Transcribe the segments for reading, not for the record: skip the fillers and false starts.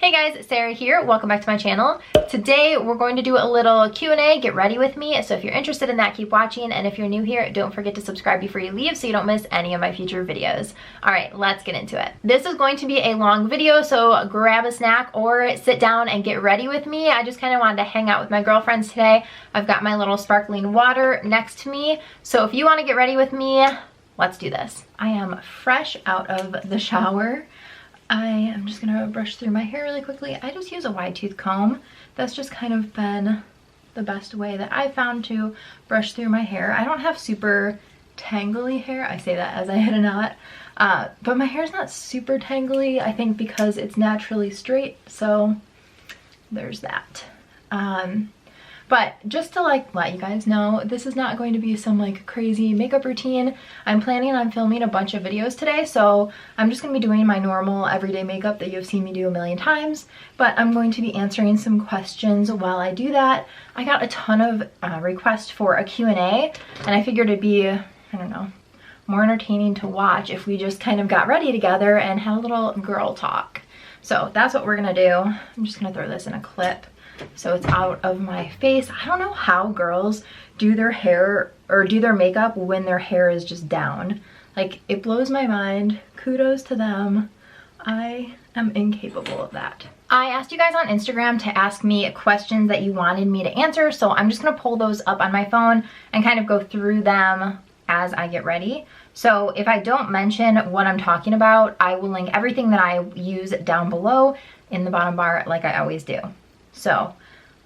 Hey guys, Sarah here. Welcome back to my channel. Today we're going to do a little Q&A. Get ready with me. So if you're interested in that, keep watching. And if you're new here, don't forget to subscribe before you leave so you don't miss any of my future videos. All right, let's get into it. This is going to be a long video, so grab a snack or sit down and get ready with me. I just kind of wanted to hang out with my girlfriends today. I've got my little sparkling water next to me. So if you want to get ready with me, let's do this. I am fresh out of the shower. I am just gonna brush through my hair really quickly. I just use a wide tooth comb. That's just kind of been the best way that I found to brush through my hair. I don't have super tangly hair. I say that as I hit a knot. But my hair's not super tangly, I think because it's naturally straight, so there's that. But just to let you guys know, this is not going to be some crazy makeup routine. I'm planning on filming a bunch of videos today, so I'm just gonna be doing my normal everyday makeup that you've seen me do a million times, but I'm going to be answering some questions while I do that. I got a ton of requests for a Q&A, and I figured it'd be, I don't know, more entertaining to watch if we just kind of got ready together and had a little girl talk. So that's what we're gonna do. I'm just gonna throw this in a clip so it's out of my face. I don't know how girls do their hair or do their makeup when their hair is just down. It blows my mind. Kudos to them. I am incapable of that. I asked you guys on Instagram to ask me questions that you wanted me to answer, so I'm just gonna pull those up on my phone and kind of go through them as I get ready. So if I don't mention what I'm talking about, I will link everything that I use down below in the bottom bar like I always do. So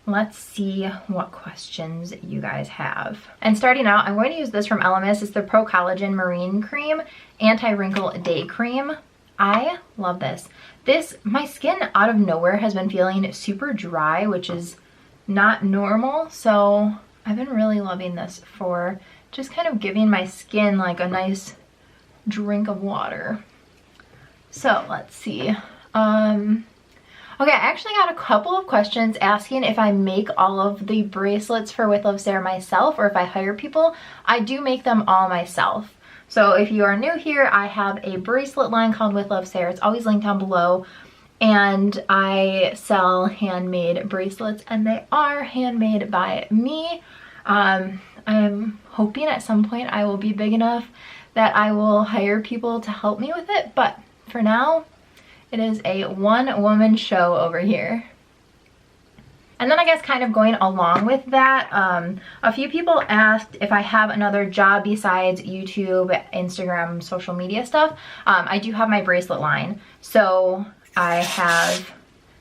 let's see what questions you guys have. And starting out, I'm going to use this from Elemis. It's the Pro-Collagen Marine Cream Anti-Wrinkle Day Cream. I love this. My skin out of nowhere has been feeling super dry, which is not normal. So I've been really loving this for just kind of giving my skin a nice drink of water. So let's see. Okay, I actually got a couple of questions asking if I make all of the bracelets for With Love Sarah myself or if I hire people. I do make them all myself. So if you are new here, I have a bracelet line called With Love Sarah. It's always linked down below. And I sell handmade bracelets, and they are handmade by me. I am hoping at some point I will be big enough that I will hire people to help me with it. But for now, it is a one-woman show over here. And then I guess kind of going along with that, a few people asked if I have another job besides YouTube, Instagram, social media stuff. I do have my bracelet line. So I have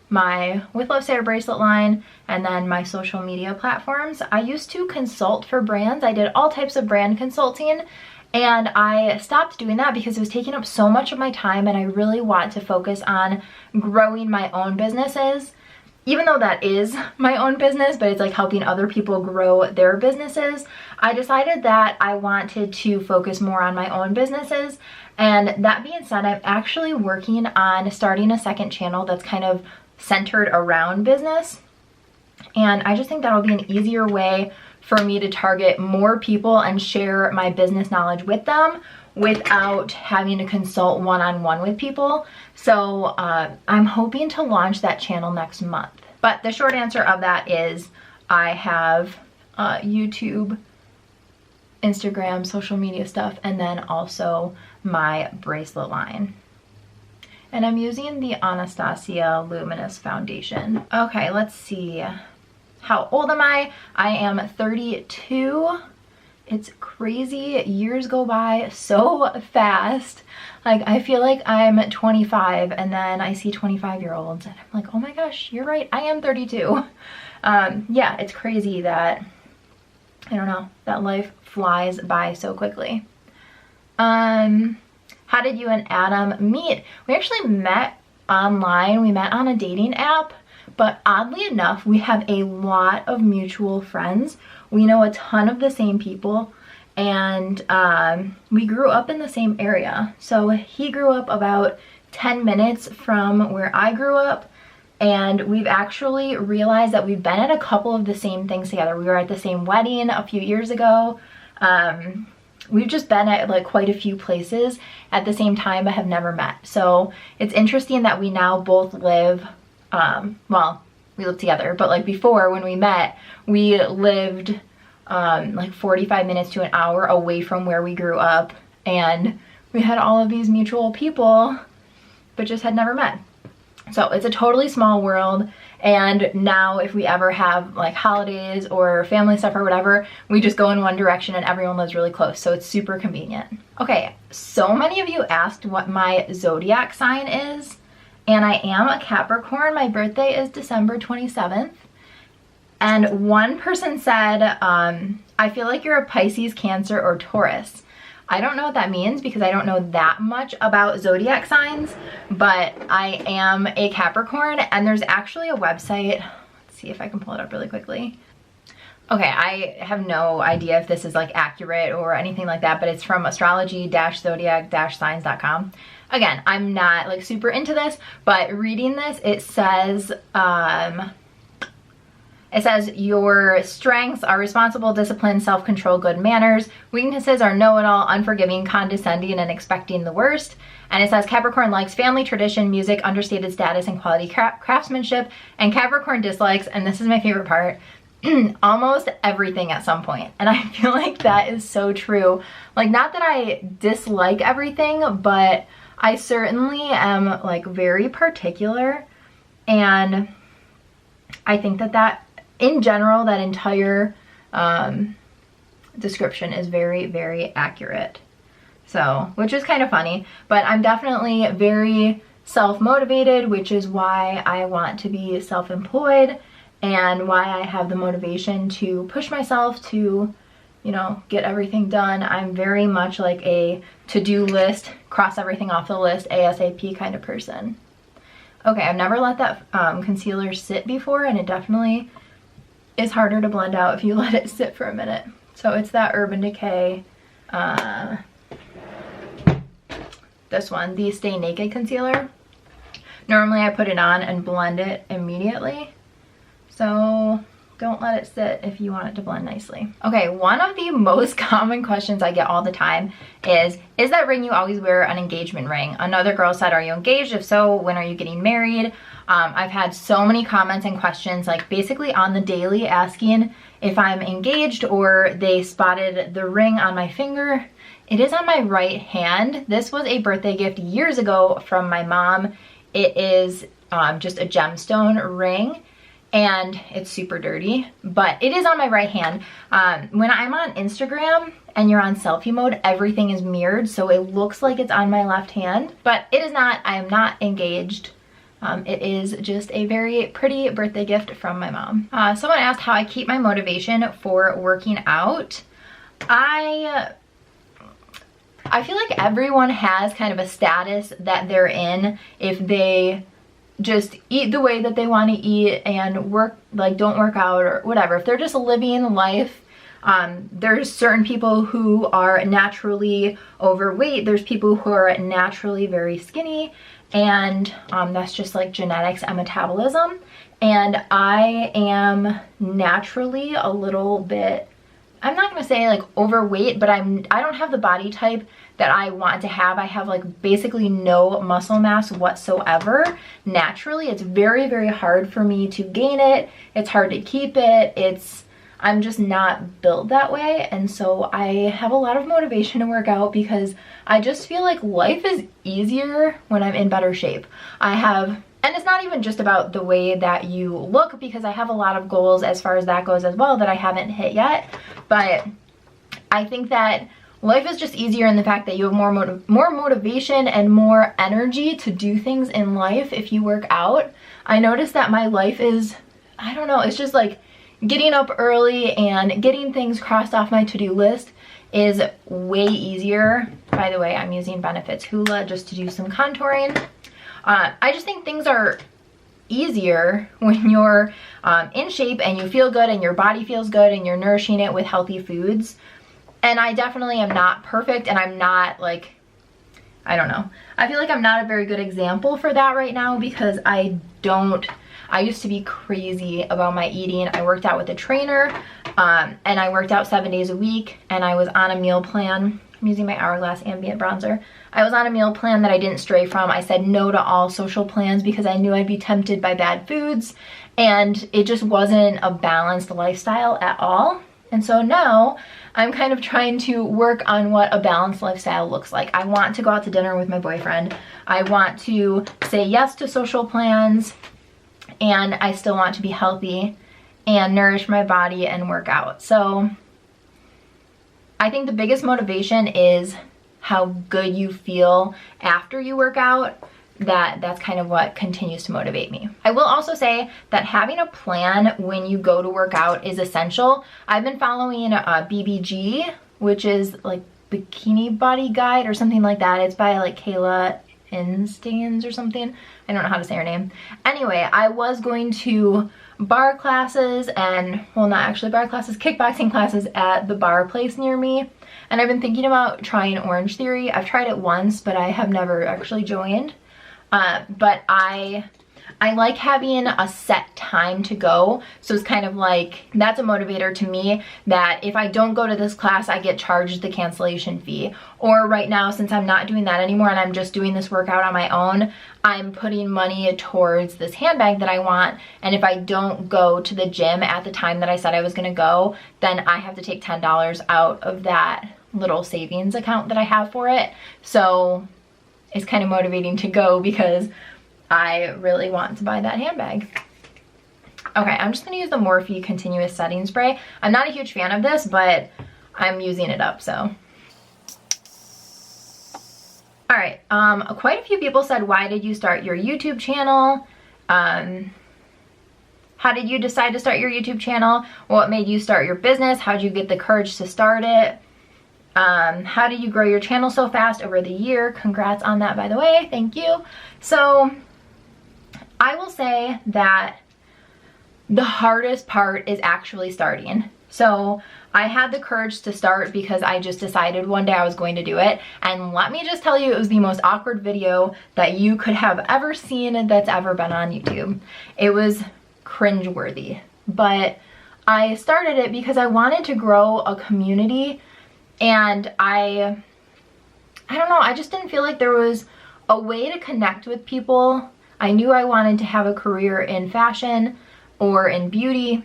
my With Love Sarah bracelet line and then my social media platforms. I used to consult for brands. I did all types of brand consulting. And I stopped doing that because it was taking up so much of my time, and I really want to focus on growing my own businesses. Even though that is my own business, but it's helping other people grow their businesses, I decided that I wanted to focus more on my own businesses. And that being said, I'm actually working on starting a second channel that's kind of centered around business. And I just think that'll be an easier way for me to target more people and share my business knowledge with them without having to consult one-on-one with people. So I'm hoping to launch that channel next month. But the short answer of that is I have YouTube, Instagram, social media stuff, and then also my bracelet line. And I'm using the Anastasia Luminous foundation. Okay, let's see. How old am I? I am 32. It's crazy. Years go by so fast. I feel like I'm 25 and then I see 25-year-olds and I'm like, oh my gosh, you're right. I am 32. Yeah, it's crazy that, I don't know, that life flies by so quickly. How did you and Adam meet? We actually met online. We met on a dating app. But oddly enough, we have a lot of mutual friends. We know a ton of the same people, and we grew up in the same area. So he grew up about 10 minutes from where I grew up, and we've actually realized that we've been at a couple of the same things together. We were at the same wedding a few years ago. We've just been at quite a few places at the same time but have never met. So it's interesting that we now both live well, we lived together, but like before when we met, we lived like 45 minutes to an hour away from where we grew up, and we had all of these mutual people, but just had never met. So it's a totally small world, and now if we ever have like holidays or family stuff or whatever, we just go in one direction and everyone lives really close, so it's super convenient. Okay, so many of you asked what my zodiac sign is, and I am a Capricorn. My birthday is December 27th. And one person said, I feel like you're a Pisces, Cancer, or Taurus. I don't know what that means because I don't know that much about zodiac signs, but I am a Capricorn, and there's actually a website. Let's see if I can pull it up really quickly. Okay, I have no idea if this is like accurate or anything like that, but it's from astrology-zodiac-signs.com. Again, I'm not like super into this, but reading this, it says your strengths are responsible, disciplined, self-control, good manners. Weaknesses are know-it-all, unforgiving, condescending, and expecting the worst. And it says Capricorn likes family, tradition, music, understated status, and quality craftsmanship. And Capricorn dislikes, and this is my favorite part, almost everything at some point. And I feel like that is so true. Like, not that I dislike everything, but I certainly am like very particular. And I think that in general, that entire description is very, very accurate. So, which is kind of funny, but I'm definitely very self-motivated, which is why I want to be self-employed and why I have the motivation to push myself to, you know, get everything done. I'm very much like a to-do list, cross everything off the list, ASAP kind of person. Okay, I've never let that concealer sit before, and it definitely is harder to blend out if you let it sit for a minute. So it's that Urban Decay, this one, the Stay Naked concealer. Normally I put it on and blend it immediately, so don't let it sit if you want it to blend nicely. Okay, one of the most common questions I get all the time is that ring you always wear an engagement ring? Another girl said, are you engaged? If so, when are you getting married? I've had so many comments and questions, like basically on the daily, asking if I'm engaged, or they spotted the ring on my finger. It is on my right hand. This was a birthday gift years ago from my mom. It is just a gemstone ring, and it's super dirty, but it is on my right hand. When I'm on Instagram and you're on selfie mode, everything is mirrored, so it looks like it's on my left hand, but it is not. I am not engaged. It is just a very pretty birthday gift from my mom. Someone asked how I keep my motivation for working out. I feel like everyone has kind of a status that they're in if they just eat the way that they want to eat and work, like don't work out or whatever. If they're just living life, there's certain people who are naturally overweight. There's people who are naturally very skinny, and that's just like genetics and metabolism. And I am naturally a little bit, I'm not gonna say like overweight, but I don't have the body type that I want to have. I have like basically no muscle mass whatsoever. Naturally, it's very, very hard for me to gain it. It's hard to keep it. I'm just not built that way. And so I have a lot of motivation to work out because I just feel like life is easier when I'm in better shape. And it's not even just about the way that you look, because I have a lot of goals as far as that goes as well that I haven't hit yet. But I think that life is just easier in the fact that you have more motivation and more energy to do things in life if you work out. I noticed that my life is, I don't know, it's just like getting up early and getting things crossed off my to-do list is way easier. By the way, I'm using Benefit's Hoola just to do some contouring. I just think things are easier when you're in shape and you feel good and your body feels good and you're nourishing it with healthy foods. And I definitely am not perfect, and I'm not like, I don't know. I feel like I'm not a very good example for that right now because I used to be crazy about my eating. I worked out with a trainer, and I worked out 7 days a week, and I was on a meal plan I'm using my Hourglass Ambient bronzer. I was on a meal plan that I didn't stray from. I said no to all social plans because I knew I'd be tempted by bad foods, and it just wasn't a balanced lifestyle at all. And so now I'm kind of trying to work on what a balanced lifestyle looks like. I want to go out to dinner with my boyfriend. I want to say yes to social plans, and I still want to be healthy and nourish my body and work out. So I think the biggest motivation is how good you feel after you work out. That's kind of what continues to motivate me. I will also say that having a plan when you go to work out is essential. I've been following BBG, which is like Bikini Body Guide or something like that. It's by like Kayla Instans or something. I don't know how to say her name. Anyway, I was going to bar classes and, well, not actually bar classes, kickboxing classes at the bar place near me. And I've been thinking about trying Orange Theory. I've tried it once, but I have never actually joined. But I like having a set time to go. So it's kind of like, that's a motivator to me, that if I don't go to this class, I get charged the cancellation fee. Or right now, since I'm not doing that anymore and I'm just doing this workout on my own, I'm putting money towards this handbag that I want. And if I don't go to the gym at the time that I said I was gonna go, then I have to take $10 out of that little savings account that I have for it. So it's kind of motivating to go because I really want to buy that handbag. Okay, I'm just gonna use the Morphe Continuous Setting Spray. I'm not a huge fan of this, but I'm using it up, so. All right, quite a few people said, why did you start your YouTube channel? How did you decide to start your YouTube channel? What made you start your business? How did you get the courage to start it? How did you grow your channel so fast over the year? Congrats on that, by the way. Thank you. So I will say that the hardest part is actually starting. So I had the courage to start because I just decided one day I was going to do it. And let me just tell you, it was the most awkward video that you could have ever seen that's ever been on YouTube. It was cringeworthy, but I started it because I wanted to grow a community. And I don't know, I just didn't feel like there was a way to connect with people. I knew I wanted to have a career in fashion or in beauty,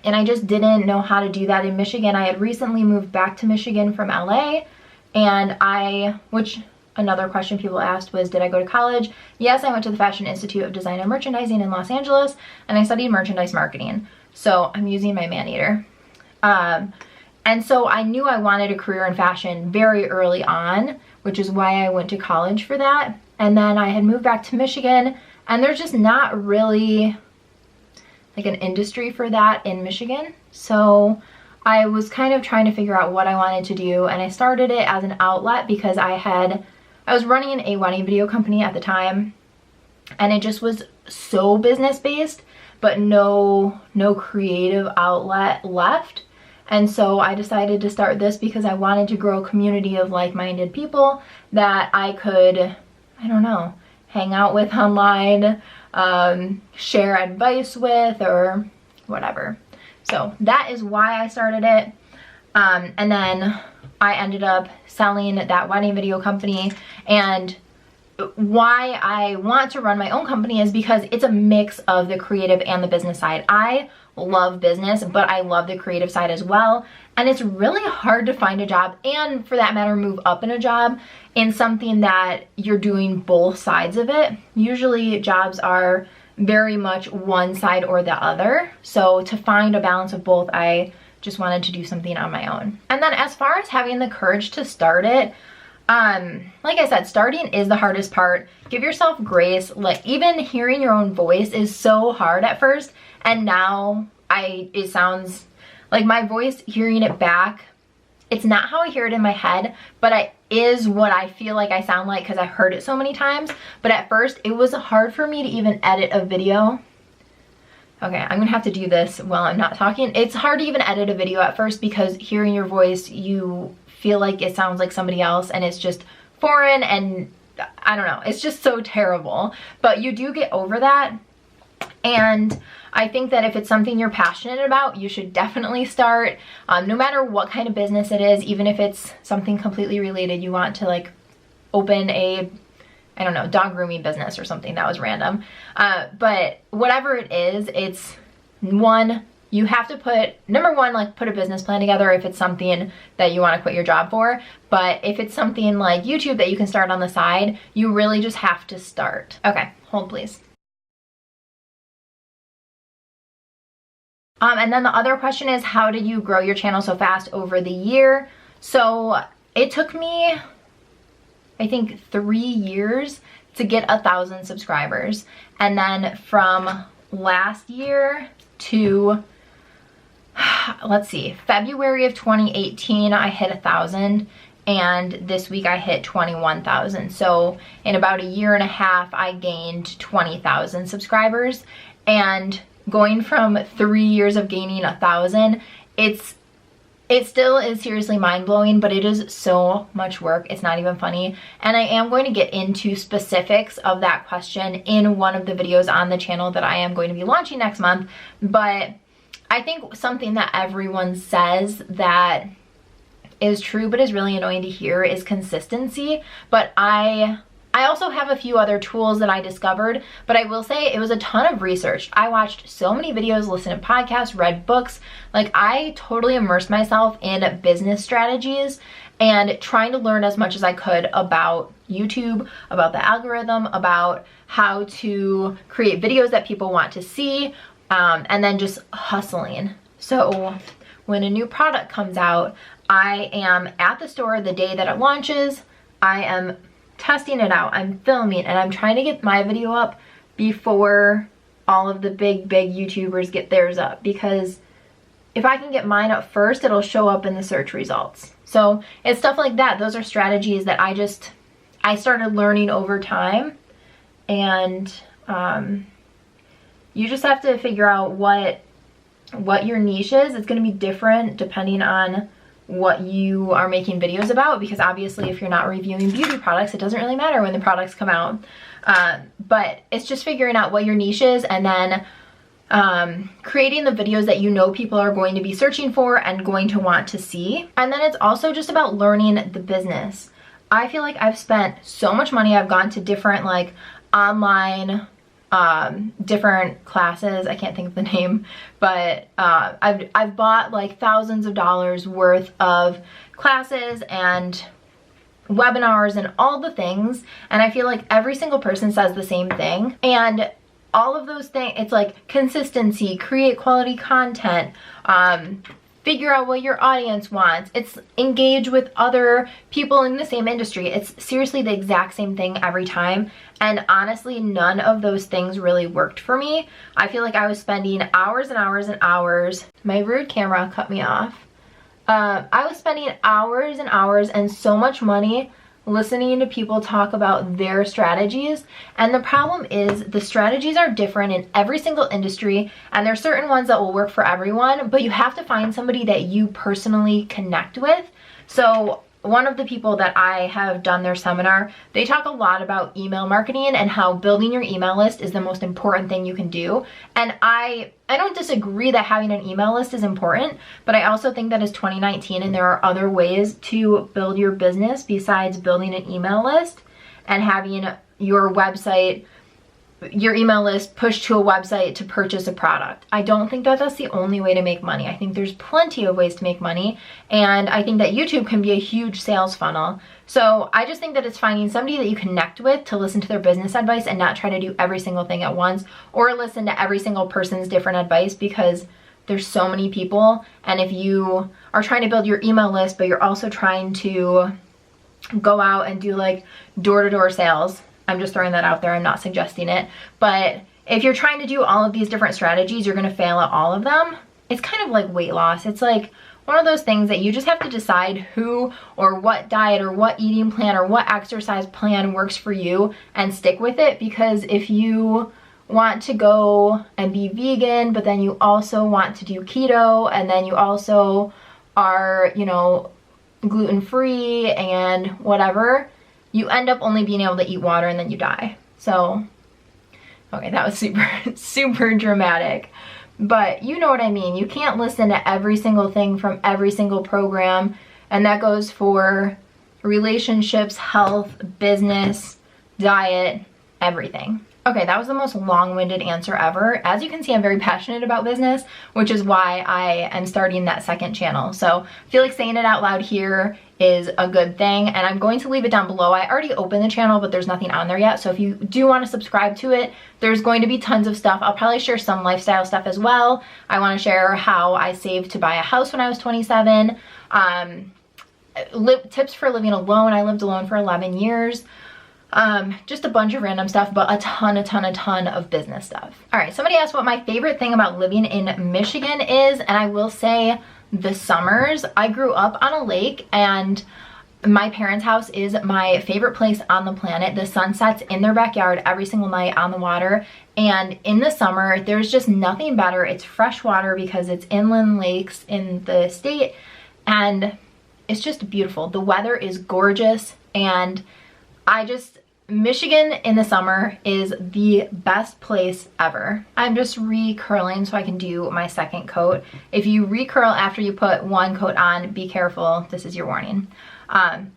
and I just didn't know how to do that in Michigan. I had recently moved back to Michigan from LA, and which another question people asked was, did I go to college? Yes, I went to the Fashion Institute of Design and Merchandising in Los Angeles, and I studied merchandise marketing. So I'm using my Maneater. And so I knew I wanted a career in fashion very early on, which is why I went to college for that. And then I had moved back to Michigan, and there's just not really like an industry for that in Michigan. So I was kind of trying to figure out what I wanted to do, and I started it as an outlet because I was running a wedding video company at the time, and it just was so business based, but no creative outlet left. And so I decided to start this because I wanted to grow a community of like-minded people that I could, I don't know, hang out with online, share advice with, or whatever. So that is why I started it. And then I ended up selling that wedding video company. And why I want to run my own company is because it's a mix of the creative and the business side. I love business, but I love the creative side as well. And it's really hard to find a job, and for that matter, move up in a job in something that you're doing both sides of it. Usually jobs are very much one side or the other. So to find a balance of both, I just wanted to do something on my own. And then as far as having the courage to start it, like I said, starting is the hardest part. Give yourself grace. Like, even hearing your own voice is so hard at first, and now it sounds like my voice, hearing it back, it's not how I hear it in my head, but it is what I feel like I sound like because I heard it so many times. But at first it was hard for me to even edit a video. Okay, I'm gonna have to do this while I'm not talking. It's hard to even edit a video at first because hearing your voice, you feel like it sounds like somebody else, and it's just foreign, and I don't know, it's just so terrible. But you do get over that. And I think that if it's something you're passionate about, you should definitely start, no matter what kind of business it is, even if it's something completely related. You want to like open a, I don't know, dog grooming business or something. That was random. But whatever it is, it's one, you have to put, number one, like put a business plan together if it's something that you want to quit your job for. But if it's something like YouTube that you can start on the side, you really just have to start. Okay, hold please. And then the other question is, how did you grow your channel so fast over the year? So it took me, I think, 3 years to get 1,000 subscribers. And then from last year to, let's see, February of 2018, I hit 1,000. And this week I hit 21,000. So in about a year and a half, I gained 20,000 subscribers. And going from 3 years of gaining 1,000, it still is seriously mind-blowing, but it is so much work. It's not even funny. And I am going to get into specifics of that question in one of the videos on the channel that I am going to be launching next month. But I think something that everyone says that is true but is really annoying to hear is consistency. But I also have a few other tools that I discovered, but I will say it was a ton of research. I watched so many videos, listened to podcasts, read books. Like, I totally immersed myself in business strategies and trying to learn as much as I could about YouTube, about the algorithm, about how to create videos that people want to see, and then just hustling. So when a new product comes out, I am at the store the day that it launches. I am testing it out, I'm filming, and I'm trying to get my video up before all of the big YouTubers get theirs up, because if I can get mine up first, it'll show up in the search results. So it's stuff like that. Those are strategies that I started learning over time. And you just have to figure out what your niche is. It's going to be different depending on what you are making videos about, because obviously if you're not reviewing beauty products, it doesn't really matter when the products come out. But it's just figuring out what your niche is, and then creating the videos that you know people are going to be searching for and going to want to see. And then it's also just about learning the business. I feel like I've spent so much money. I've gone to different like online different classes. I can't think of the name, but I've bought like thousands of dollars worth of classes and webinars and all the things, and I feel like every single person says the same thing. And all of those things, it's like consistency, create quality content, figure out what your audience wants. It's engage with other people in the same industry. It's seriously the exact same thing every time. And honestly, none of those things really worked for me. I feel like I was spending hours and hours and hours. My rude camera cut me off. I was spending hours and hours and so much money listening to people talk about their strategies. And the problem is the strategies are different in every single industry, and there's certain ones that will work for everyone, but you have to find somebody that you personally connect with. So one of the people that I have done their seminar, they talk a lot about email marketing and how building your email list is the most important thing you can do. And I don't disagree that having an email list is important, but I also think that it's 2019 and there are other ways to build your business besides building an email list and having your website, your email list push to a website to purchase a product. I don't think that that's the only way to make money. I think there's plenty of ways to make money, and I think that YouTube can be a huge sales funnel. So I just think that it's finding somebody that you connect with to listen to their business advice and not try to do every single thing at once or listen to every single person's different advice, because there's so many people. And if you are trying to build your email list but you're also trying to go out and do like door-to-door sales, I'm just throwing that out there, I'm not suggesting it, but if you're trying to do all of these different strategies, you're gonna fail at all of them. It's kind of like weight loss. It's like one of those things that you just have to decide who or what diet or what eating plan or what exercise plan works for you and stick with it. Because if you want to go and be vegan, but then you also want to do keto, and then you also are, you know, gluten-free and whatever, you end up only being able to eat water and then you die. So Okay, that was super, super dramatic. But you know what I mean. You can't listen to every single thing from every single program. And that goes for relationships, health, business, diet, everything. Okay, that was the most long-winded answer ever. As you can see, I'm very passionate about business, which is why I am starting that second channel. So I feel like saying it out loud here is a good thing, and I'm going to leave it down below. I already opened the channel, but there's nothing on there yet. So if you do want to subscribe to it, there's going to be tons of stuff. I'll probably share some lifestyle stuff as well. I want to share how I saved to buy a house when I was 27. Tips for living alone. I lived alone for 11 years. Just a bunch of random stuff, but a ton of business stuff. All right, somebody asked what my favorite thing about living in Michigan is, and I will say the summers. I grew up on a lake, and my parents' house is my favorite place on the planet. The sun sets in their backyard every single night on the water, and in the summer, there's just nothing better. It's fresh water because it's inland lakes in the state, and it's just beautiful. The weather is gorgeous, and Michigan in the summer is the best place ever. I'm just recurling so I can do my second coat. If you recurl after you put one coat on, be careful. This is your warning.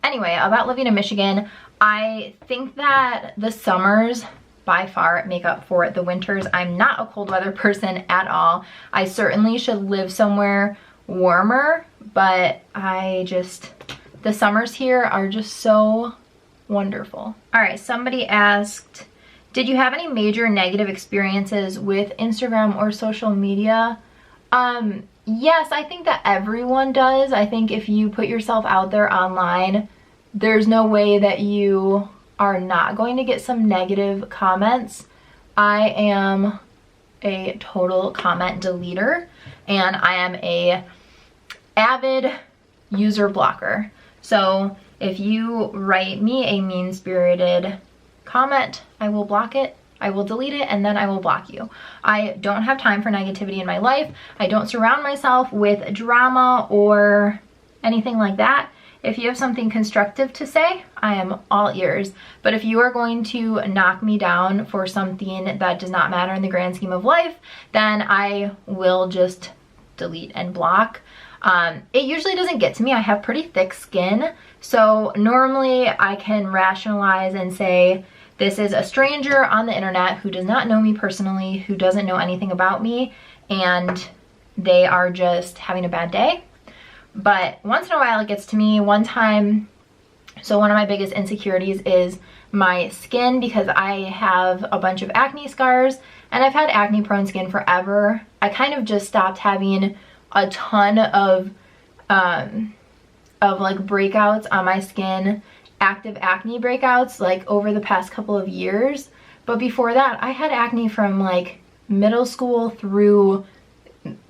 Anyway, about living in Michigan, I think that the summers by far make up for the winters. I'm not a cold weather person at all. I certainly should live somewhere warmer, but the summers here are just so wonderful. All right, somebody asked, did you have any major negative experiences with Instagram or social media? Yes, I think that everyone does. I think if you put yourself out there online, there's no way that you are not going to get some negative comments. I am a total comment deleter, and I am a avid user blocker. So if you write me a mean-spirited comment, I will block it, I will delete it, and then I will block you. I don't have time for negativity in my life. I don't surround myself with drama or anything like that. If you have something constructive to say, I am all ears. But if you are going to knock me down for something that does not matter in the grand scheme of life, then I will just delete and block. It usually doesn't get to me. I have pretty thick skin, so normally I can rationalize and say, this is a stranger on the internet who does not know me personally, who doesn't know anything about me, and they are just having a bad day. But once in a while it gets to me. One time, so one of my biggest insecurities is my skin, because I have a bunch of acne scars, and I've had acne prone skin forever. I kind of just stopped having a ton of like breakouts on my skin, active acne breakouts, like over the past couple of years. But before that, I had acne from like middle school through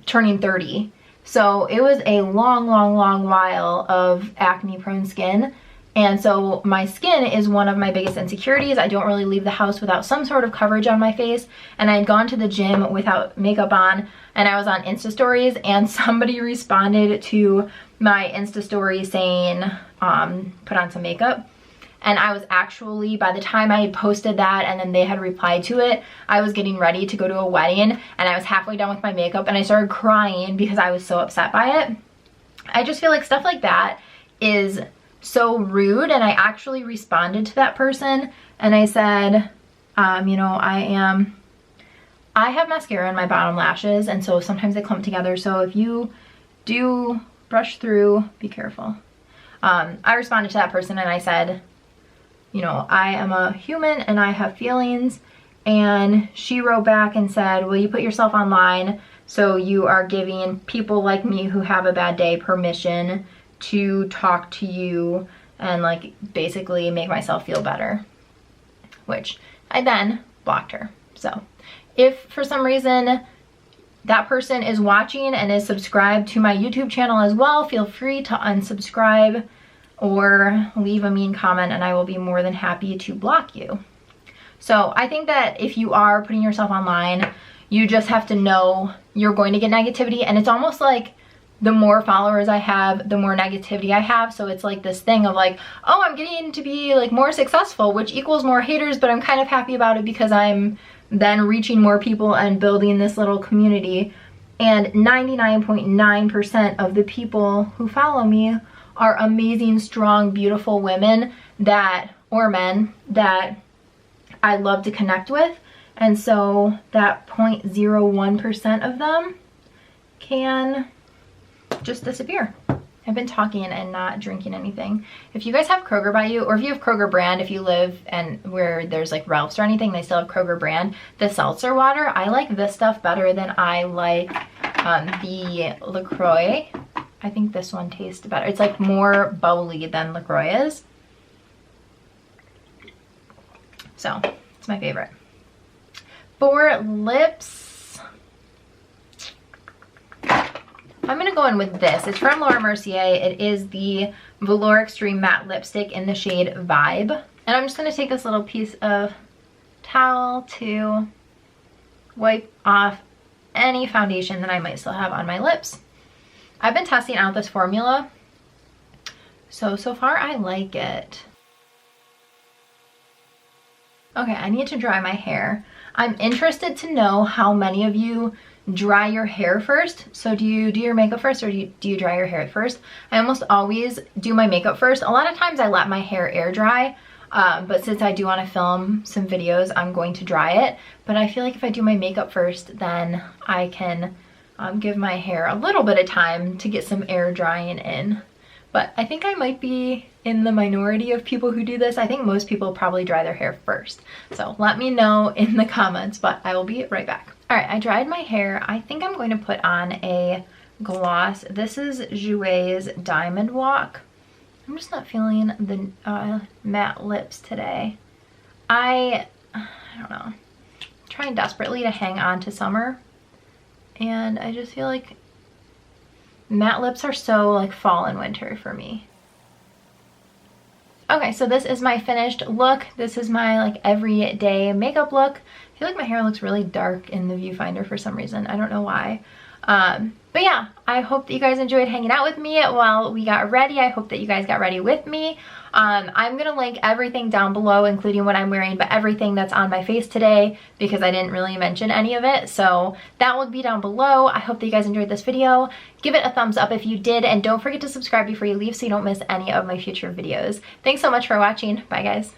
turning 30. So it was a long while of acne prone skin. And so my skin is one of my biggest insecurities. I don't really leave the house without some sort of coverage on my face. And I had gone to the gym without makeup on, and I was on Insta stories, and somebody responded to my Insta story saying, put on some makeup. And I was actually, by the time I had posted that and then they had replied to it, I was getting ready to go to a wedding, and I was halfway done with my makeup, and I started crying because I was so upset by it. I just feel like stuff like that is so rude, and I actually responded to that person, and I said, you know, I have mascara in my bottom lashes, and so sometimes they clump together, so if you do brush through, be careful. I responded to that person and I said, you know, I am a human and I have feelings, and she wrote back and said, well, you put yourself online, so you are giving people like me who have a bad day permission to talk to you and like basically make myself feel better, which I then blocked her. So if for some reason that person is watching and is subscribed to my YouTube channel as well, feel free to unsubscribe or leave a mean comment, and I will be more than happy to block you. So I think that if you are putting yourself online, you just have to know you're going to get negativity, and it's almost like the more followers I have, the more negativity I have. So it's like this thing of like, oh, I'm getting to be like more successful, which equals more haters, but I'm kind of happy about it because I'm then reaching more people and building this little community. And 99.9% of the people who follow me are amazing, strong, beautiful women that, or men, that I love to connect with. And so that 0.01% of them can just disappear. I've been talking and not drinking anything. If you guys have Kroger by you, or if you have Kroger brand, if you live and where there's like Ralph's or anything, they still have Kroger brand, the seltzer water, I like this stuff better than I like the LaCroix. I think this one tastes better. It's like more bubbly than LaCroix is. So it's my favorite. For lips, I'm gonna go in with this. It's from Laura Mercier. It is the Velour Extreme Matte Lipstick in the shade Vibe. And I'm just gonna take this little piece of towel to wipe off any foundation that I might still have on my lips. I've been testing out this formula. So far I like it. Okay, I need to dry my hair. I'm interested to know how many of you dry your hair first. So do you do your makeup first, or do you dry your hair first? I almost always do my makeup first. A lot of times I let my hair air dry, but since I do want to film some videos, I'm going to dry it. But I feel like if I do my makeup first, then I can give my hair a little bit of time to get some air drying in. But I think I might be in the minority of people who do this. I think most people probably dry their hair first. So let me know in the comments, but I will be right back. All right, I dried my hair. I think I'm going to put on a gloss. This is Jouer's Diamond Walk. I'm just not feeling the matte lips today. I don't know. I'm trying desperately to hang on to summer. And I just feel like matte lips are so like fall and winter for me. Okay, so this is my finished look. This is my like everyday makeup look. I feel like my hair looks really dark in the viewfinder for some reason. I don't know why. But yeah, I hope that you guys enjoyed hanging out with me while we got ready. I hope that you guys got ready with me. I'm gonna link everything down below, including what I'm wearing, but everything that's on my face today, because I didn't really mention any of it. So that will be down below. I hope that you guys enjoyed this video. Give it a thumbs up if you did, and don't forget to subscribe before you leave so you don't miss any of my future videos. Thanks so much for watching. Bye guys.